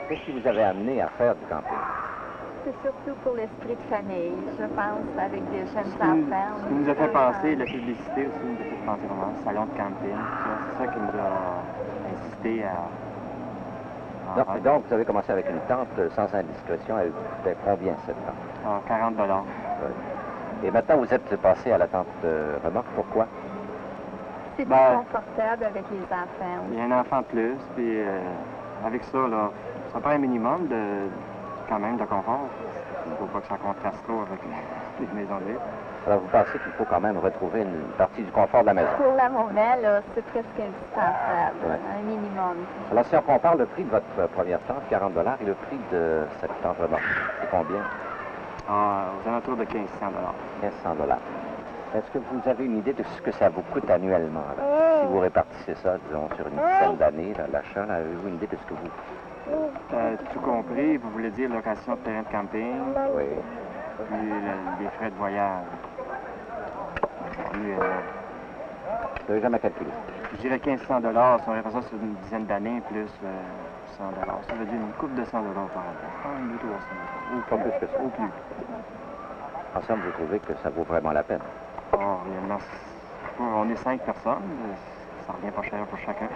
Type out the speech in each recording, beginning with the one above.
Qu'est-ce qui vous avait amené à faire du camping? C'est surtout pour l'esprit de famille, je pense, avec des jeunes Ce qui enfants. nous a fait penser, la publicité aussi nous a fait penser vraiment au salon de camping. C'est ça qui nous a incité à... Donc, vous avez commencé avec une tente sans indiscrétion. Elle coûtait combien cette tente? à 40 $. Oui. Et maintenant, vous êtes passé à la tente remorque. Pourquoi? C'est plus confortable avec les enfants. Il y a un enfant de plus, puis avec ça, là, ça prend un minimum quand même de confort. Il ne faut pas que ça contraste trop avec les maisons de ville. Alors, vous pensez qu'il faut quand même retrouver une partie du confort de la maison? Pour la monnaie, là, c'est presque indispensable, Ouais. un minimum. Alors, si on compare le prix de votre première tente, 40 $, et le prix de cette tente remorque, c'est combien? Aux alentours de 1500 $. 1500 $. Est-ce que vous avez une idée de ce que ça vous coûte annuellement? Là? Si vous répartissez ça, disons, sur une dizaine d'années, l'achat, avez-vous une idée de ce que vous... Tout compris, vous voulez dire location de terrain de camping, Oui. puis les frais de voyage. Puis, Vous n'avez jamais calculé? je dirais 1500 $, si on réfère ça sur une dizaine d'années, plus 100 $. Ça veut dire une coupe de 100 $ par an. Une ou 300 $. Ou Pas plus que ça. Ou plus. En somme, vous trouvez que ça vaut vraiment la peine? Réellement, on est 5 personnes, ça revient pas cher pour chacun.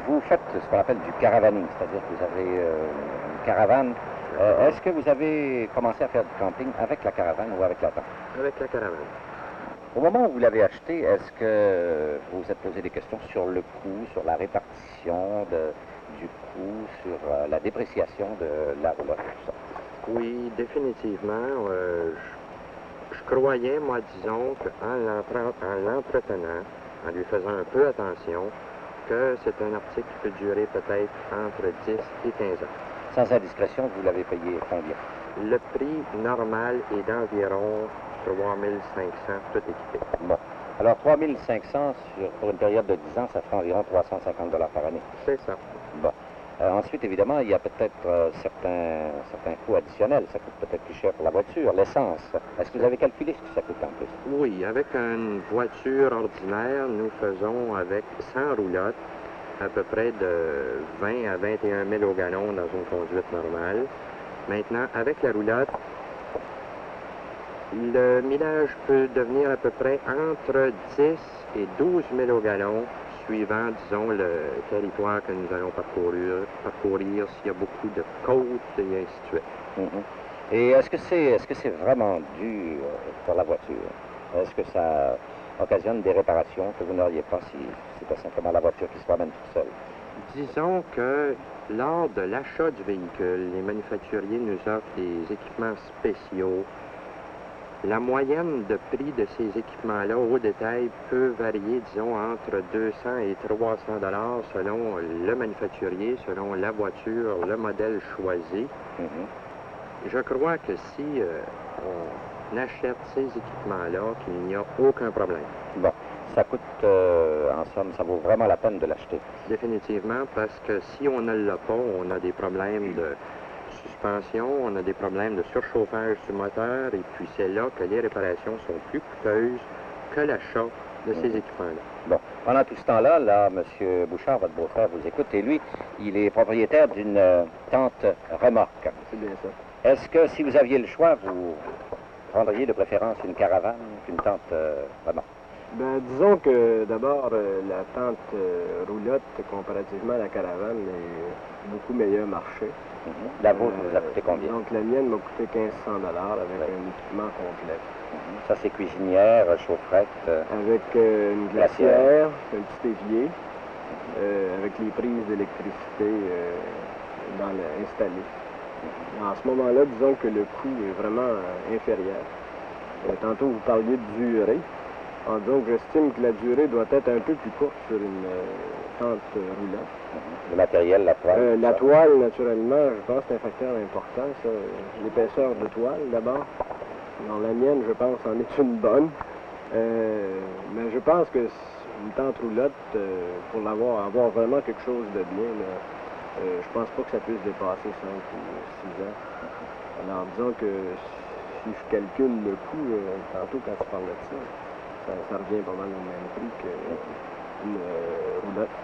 Vous faites ce qu'on appelle du caravaning, c'est-à-dire que vous avez une caravane. Est-ce que vous avez commencé à faire du camping avec la caravane ou avec la tente? Avec la caravane. Au moment où vous l'avez acheté, est-ce que vous vous êtes posé des questions sur le coût, sur la répartition du coût, sur la dépréciation de la roulotte, tout ça? Oui, définitivement. Je croyais, moi, disons, qu'en l'entretenant, en lui faisant un peu attention, que c'est un article qui peut durer peut-être entre 10 et 15 ans. Sans indiscrétion, vous l'avez payé combien? Le prix normal est d'environ 3500, tout équipé. Bon. Alors, 3500 pour une période de 10 ans, ça fera environ 350 $ par année. C'est ça. Bon. Ensuite, évidemment, il y a peut-être certains coûts additionnels. Ça coûte peut-être plus cher pour la voiture, l'essence. Est-ce que vous avez calculé ce que ça coûte en plus? Oui, avec une voiture ordinaire, nous faisons avec 100 roulottes à peu près de 20 à 21 000 au gallon dans une conduite normale. Maintenant, avec la roulotte, le millage peut devenir à peu près entre 10 et 12 000 au gallon, suivant, disons, le territoire que nous allons parcourir s'il y a beaucoup de côtes et ainsi de suite. Mm-hmm. Et est-ce que c'est vraiment dû pour la voiture? Est-ce que ça occasionne des réparations que vous n'auriez pas si c'était simplement la voiture qui se promène toute seule? Disons que lors de l'achat du véhicule, les manufacturiers nous offrent des équipements spéciaux. La moyenne de prix de ces équipements-là au détail peut varier, disons, entre 200 et 300 $ selon le manufacturier, selon la voiture, le modèle choisi. Mm-hmm. Je crois que si on achète ces équipements-là, qu'il n'y a aucun problème. Bon, ça coûte, en somme, ça vaut vraiment la peine de l'acheter. Définitivement, parce que si on ne l'a pas, on a des problèmes de suspension, on a des problèmes de surchauffage du moteur, et puis c'est là que les réparations sont plus coûteuses que l'achat de ces équipements-là. Bon, pendant tout ce temps-là, M. Bouchard, votre beau-frère, vous écoute, et lui, il est propriétaire d'une tente remorque. C'est bien ça. Est-ce que si vous aviez le choix, vous prendriez de préférence une caravane qu'une tente remorque? Ben, disons que d'abord, la tente roulotte, comparativement à la caravane, est beaucoup meilleur marché. Mm-hmm. La vôtre vous a coûté combien? Donc, la mienne m'a coûté 1500 $ avec un équipement complet. Mm-hmm. Ça, c'est cuisinière, chaufferette. Avec une glacière, un petit évier, avec les prises d'électricité installées. En ce moment-là, disons que le coût est vraiment inférieur. Tantôt, vous parliez de durée. Donc, j'estime que la durée doit être un peu plus courte sur une tente roulotte. Le matériel, la toile? La toile, naturellement, je pense que c'est un facteur important, ça. L'épaisseur de toile, d'abord. Dans la mienne, je pense, en est une bonne. Mais je pense que une tente roulotte, pour avoir vraiment quelque chose de bien, là, je pense pas que ça puisse dépasser 5 ou 6 ans. Alors, disons que si je calcule le coût, tantôt quand tu parlais de ça, ça revient pas mal au même prix qu'une roulotte.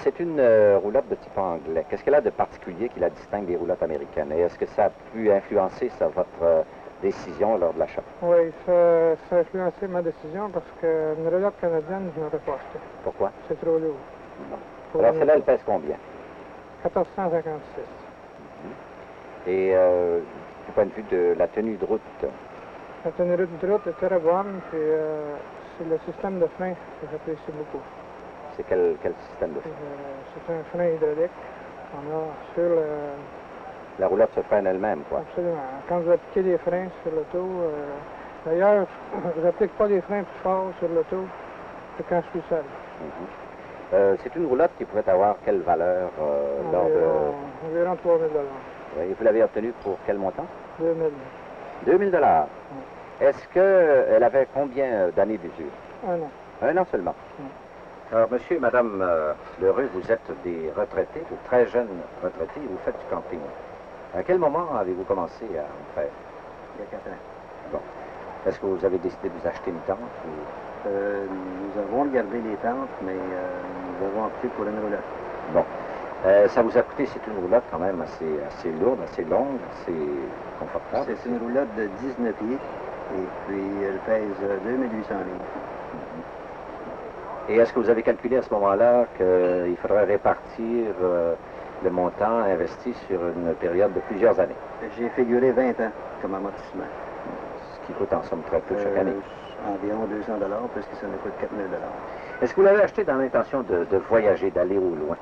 C'est une roulotte de type anglais. Qu'est-ce qu'elle a de particulier qui la distingue des roulottes américaines? Et est-ce que ça a pu influencer sur votre décision lors de l'achat? Oui, ça a influencé ma décision parce qu'une roulotte canadienne, je n'aurais pas acheté. Pourquoi? C'est trop lourd. Bon. Alors celle-là, elle pèse combien? 1456. Et du point de vue de la tenue de route? La tenue de route est très bonne, puis c'est le système de frein que j'apprécie beaucoup. C'est quel système de frein? C'est un frein hydraulique. On a sur le... La roulotte se freine elle-même, quoi. Absolument. Quand vous appliquez des freins sur l'auto, d'ailleurs, je n'applique pas des freins plus forts sur l'auto que quand je suis seul. C'est une roulotte qui pourrait avoir quelle valeur lors de... Environ 3 000 $. Oui, et vous l'avez obtenue pour quel montant? 2 000. 2 000 $. Est-ce qu'elle avait combien d'années d'usure? 1 an. 1 an seulement. Alors, monsieur et madame Lheureux, vous êtes des retraités, de très jeunes retraités, et vous faites du camping. À quel moment avez-vous commencé à en faire? Il y a 4 ans. Bon. Est-ce que vous avez décidé de vous acheter une tente? Ou... Nous avons regardé les tentes, mais nous avons opté pour une roulotte. Bon. Ça vous a coûté, c'est une roulotte quand même assez lourde, assez longue, assez confortable. C'est une roulotte de 19 pieds, et puis elle pèse 2800 livres. Et est-ce que vous avez calculé à ce moment-là qu'il faudrait répartir le montant investi sur une période de plusieurs années? J'ai figuré 20 ans comme amortissement. Ce qui coûte en somme très peu chaque année. Environ 200 $, puisque ça nous coûte 4 000 $. Est-ce que vous l'avez acheté dans l'intention de voyager, d'aller au loin?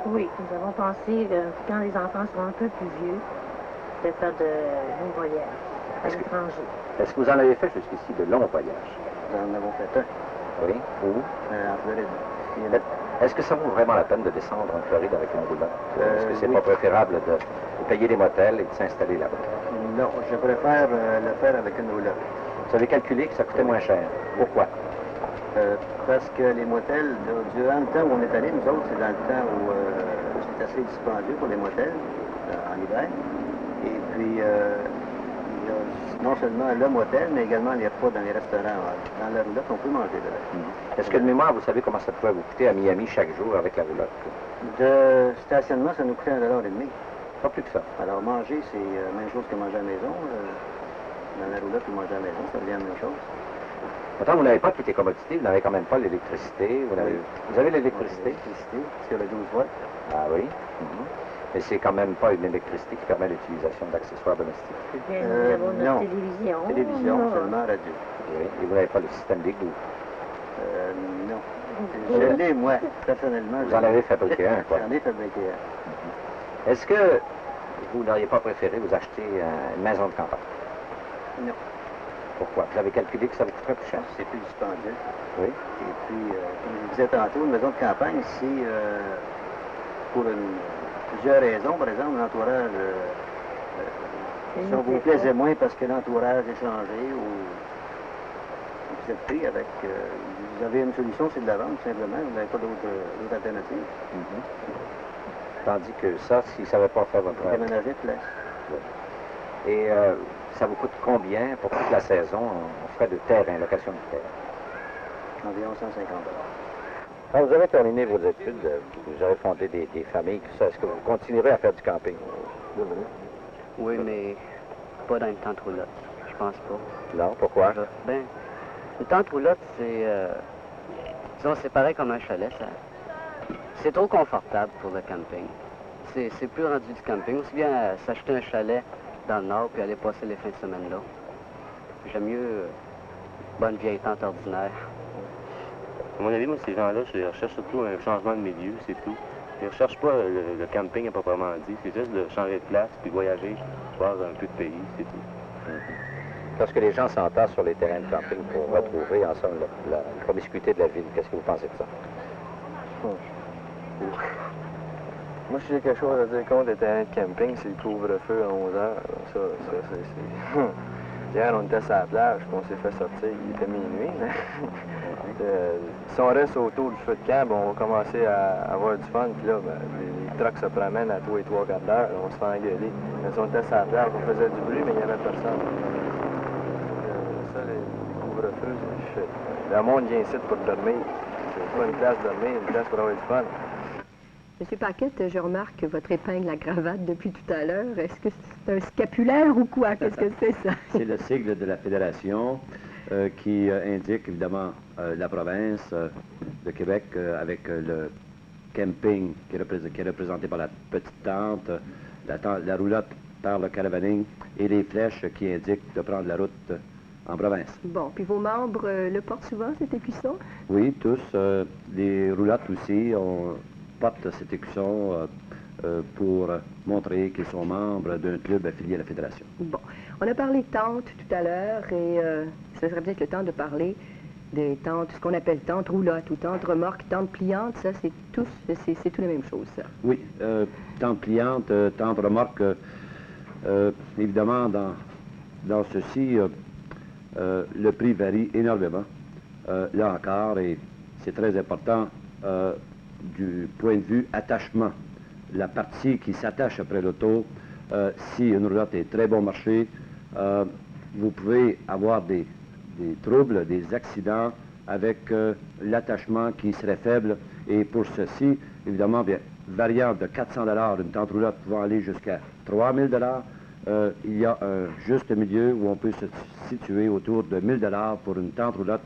Oui, nous avons pensé, quand les enfants seront un peu plus vieux, de faire de longs voyages à l'étranger. Est-ce que vous en avez fait jusqu'ici de longs voyages? Nous en avons fait un. Oui. Où? En Floride. Est-ce que ça vaut vraiment la peine de descendre en Floride avec une roulotte? Est-ce que c'est oui. pas préférable de payer des motels et de s'installer là-bas? Non, je préfère le faire avec une roulotte. Vous avez calculé que ça coûtait moins cher. Pourquoi? Parce que les motels, durant le temps où on est allé, nous autres, c'est dans le temps où c'est assez dispendieux pour les motels en hiver. Et puis, il y a non seulement le motel, mais également les repas dans les restaurants. Dans la roulotte, on peut manger dedans. Est-ce que de mémoire, vous savez comment ça pourrait vous coûter à Miami chaque jour avec la roulotte? De stationnement, ça nous coûtait 1,5 $. Pas plus que ça. Alors, manger, c'est la même chose que manger à la maison. Dans la roulotte, ou manger à la maison, ça revient à la même chose. Pourtant, vous n'avez pas toutes les commodités, vous n'avez quand même pas l'électricité. Vous avez l'électricité? L'électricité, sur le 12 volts. Ah oui. Mais c'est quand même pas une électricité qui permet l'utilisation d'accessoires domestiques. Nous avons notre non. télévision. Télévision, seulement radio. Oui. Et vous n'avez pas le système d'égout. Non. Je l'ai, moi, personnellement. Vous en avez fabriqué un, quoi. J'en ai fabriqué un. Est-ce que vous n'auriez pas préféré vous acheter une maison de campagne? Non. Pourquoi? Vous avez calculé que ça vous coûterait plus cher? C'est plus dispendieux. Oui. Et puis, comme je disais tantôt, une maison de campagne, c'est pour plusieurs raisons. Par exemple, l'entourage, si on vous plaisait moins parce que l'entourage est changé ou vous êtes pris avec... vous avez une solution, c'est de la vente, simplement. Vous n'avez pas d'autre alternative. Tandis que ça, si ça ne va pas faire votre rêve. Déménager de place. Oui. Et ça vous coûte combien pour toute la saison en frais de terrain, location de terre? Environ 150 $. Quand vous avez terminé vos études, vous avez fondé des familles, tout ça. Est-ce que vous continuerez à faire du camping? Oui, mais pas dans une tente roulotte. Je pense pas. Non, pourquoi? Ben, une tente roulotte, c'est... disons, c'est pareil comme un chalet, ça. C'est trop confortable pour le camping. C'est plus rendu du camping. Aussi bien s'acheter un chalet dans le nord puis aller passer les fins de semaine là. J'aime mieux bonne vieille tente ordinaire. À mon avis, moi, ces gens-là, je recherche surtout un changement de milieu, c'est tout. Je ne recherche pas le camping à proprement dit. C'est juste de changer de place puis voyager, voir un peu de pays, c'est tout. Lorsque les gens s'entassent sur les terrains de camping pour retrouver ensemble la promiscuité de la ville, qu'est-ce que vous pensez de ça? Moi, si j'ai quelque chose à dire contre les terrains de camping, c'est le couvre-feu à 11 heures. Ça, c'est... Hier, on était sur la plage, puis on s'est fait sortir, il était minuit. Si on reste autour du feu de camp, on va commencer à avoir du fun, puis là, les trucks se promènent à tous les 3 quarts d'heure, on se fait engueuler. Mais si on était sur la plage, on faisait du bruit, mais il n'y avait personne. Ça, les couvre-feux, c'est shit. Le monde vient ici pour dormir. C'est pas une place de dormir, une place pour avoir du fun. Monsieur Paquette, je remarque que votre épingle à cravate depuis tout à l'heure, est-ce que c'est un scapulaire ou quoi? Qu'est-ce que c'est ça? C'est le sigle de la Fédération qui indique évidemment la province de Québec avec le camping qui est représenté par la petite tente, la roulotte par le caravaning et les flèches qui indiquent de prendre la route en province. Bon, puis vos membres le portent souvent, cet écusson? Oui, tous. Les roulottes aussi portent cet écusson pour montrer qu'ils sont membres d'un club affilié à la Fédération. Bon, on a parlé tente tout à l'heure et ce serait peut-être le temps de parler des tentes, ce qu'on appelle tente roulotte ou tente remorque, tente pliante, ça c'est tout la même chose, ça. Oui, tente pliante, tente remorque, évidemment dans ceci, le prix varie énormément. Là encore, et c'est très important du point de vue attachement. La partie qui s'attache après l'auto, si une roulotte est très bon marché, vous pouvez avoir des troubles, des accidents avec l'attachement qui serait faible. Et pour ceci, évidemment, bien, variant de 400 $, une tente roulotte pouvant aller jusqu'à 3000 $, il y a un juste milieu où on peut se situer autour de 1000 $ pour une tente roulotte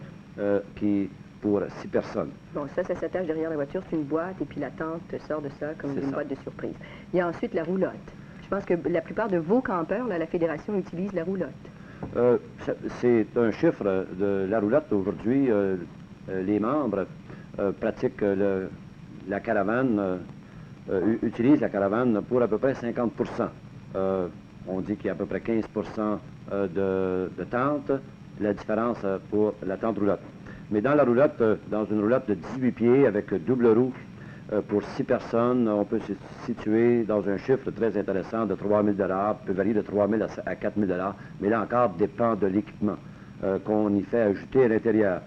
qui pour 6 personnes. Bon, ça s'attache derrière la voiture, c'est une boîte, et puis la tente sort de ça comme une boîte de surprise. Il y a ensuite la roulotte. Je pense que la plupart de vos campeurs, là, la Fédération utilise la roulotte. C'est un chiffre de la roulotte. Aujourd'hui, les membres pratiquent la caravane, utilisent la caravane pour à peu près 50 %. On dit qu'il y a à peu près 15 % de tente, la différence pour la tente roulotte. Mais dans la roulotte, dans une roulotte de 18 pieds avec double roue, pour 6 personnes, on peut se situer dans un chiffre très intéressant de 3000 $, peut varier de 3000 à 4000 $, mais là encore, dépend de l'équipement qu'on y fait ajouter à l'intérieur.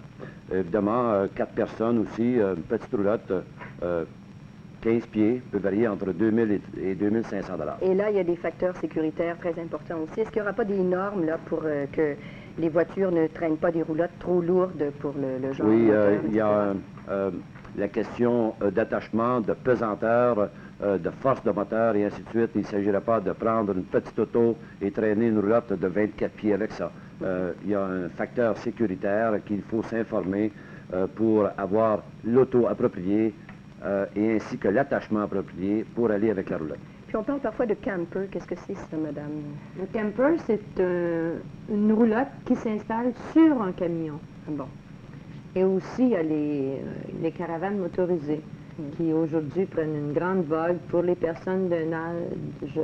Évidemment, 4 personnes aussi, une petite roulotte, 15 pieds, peut varier entre 2000 et 2500 $. Et là, il y a des facteurs sécuritaires très importants aussi. Est-ce qu'il n'y aura pas des normes là, pour que les voitures ne traînent pas des roulottes trop lourdes pour le genre? Oui, il y a la question d'attachement, de pesanteur, de force de moteur et ainsi de suite. Il ne s'agirait pas de prendre une petite auto et traîner une roulotte de 24 pieds avec ça. Il y a un facteur sécuritaire qu'il faut s'informer pour avoir l'auto appropriée et ainsi que l'attachement approprié pour aller avec la roulotte. Puis on parle parfois de camper. Qu'est-ce que c'est ça, madame? Le camper, c'est une roulotte qui s'installe sur un camion. Bon. Et aussi, il y a les caravanes motorisées qui aujourd'hui prennent une grande vogue pour les personnes d'un âge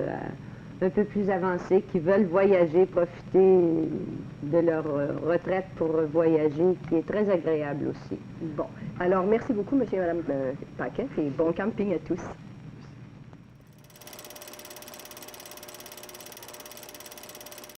un peu plus avancé qui veulent voyager, profiter de leur retraite pour voyager, qui est très agréable aussi. Bon. Alors, merci beaucoup, monsieur et madame Paquette, et bon camping à tous.